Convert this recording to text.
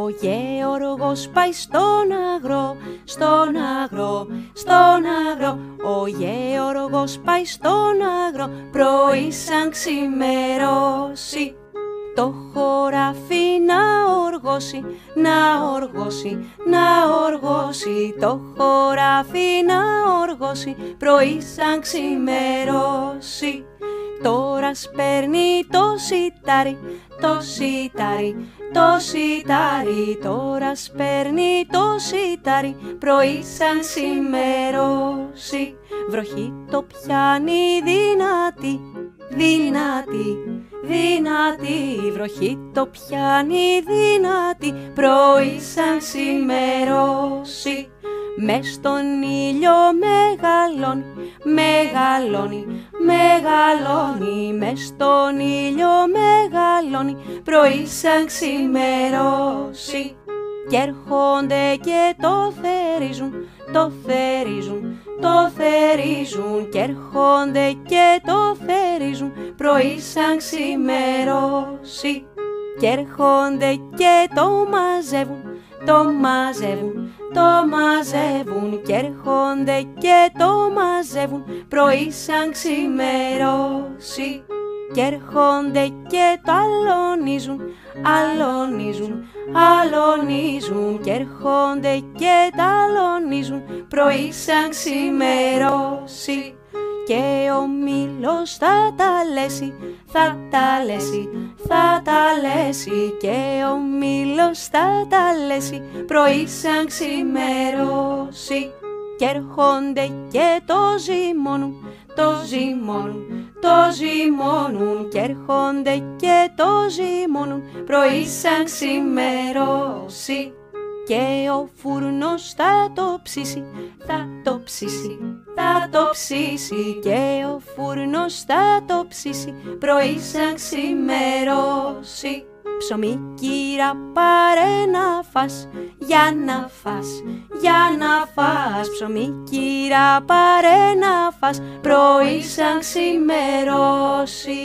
Ο Γεωργός πάει στον αγρό, στον αγρό, στον αγρό. Ο Γεωργός πάει στον αγρό, πρωί σαν ξημερώσει. Το χωράφι να οργώσει, να οργώσει, να οργώσει. Το χωράφι να οργώσει, πρωί σαν ξημερώσει. Τώρα σπέρνει το σιτάρι, το σιτάρι, το σιτάρι. Τώρα σπέρνει το σιτάρι, πρωί σαν ξημερώσει. Βροχή το πιάνει δυνατή, δυνατή, δυνατή. Βροχή το πιάνει δυνατή, πρωί σαν ξημερώσει. Μες στον ήλιο μεγαλώνει, μεγαλώνει, μεγαλώνει. Μες στον ήλιο μεγαλώνει, πρωί σαν ξημερώσει. Κι έρχονται και το θερίζουν, το θερίζουν, το θερίζουν. Κι έρχονται και το θερίζουν, πρωί σαν ξημερώσει. Κι έρχονται και το μαζεύουν, το μαζεύουν, το μαζεύουν. Κι έρχονται και το μαζεύουν, πρωί σαν ξημερώσει. Κι έρχονται και το αλωνίζουν, αλωνίζουν, αλωνίζουν. Κι έρχονται και το αλωνίζουν, πρωί σαν ξημερώσει. Και ο μήλος θα τα λέσει, θα τα λέσει, θα τα λέσει. Και ο μήλος θα τα λέσει, πρωί σαν ξημερώσει. Κι έρχονται και το ζυμώνουν, το ζυμώνουν, το ζυμώνουν. Κι έρχονται και το ζυμώνουν, πρωί σαν ξημερώσει. Και ο φούρνος θα το ψήσει, θα το ψήσει, θα το ψήσει. Και ο φούρνος θα το ψήσει, πρωί σαν ξημερώσει. Ψωμί κύρα πάρε να φας, για να φας, για να φας. Ψωμί κύρα πάρε να φας, πρωί σαν ξημερώσει.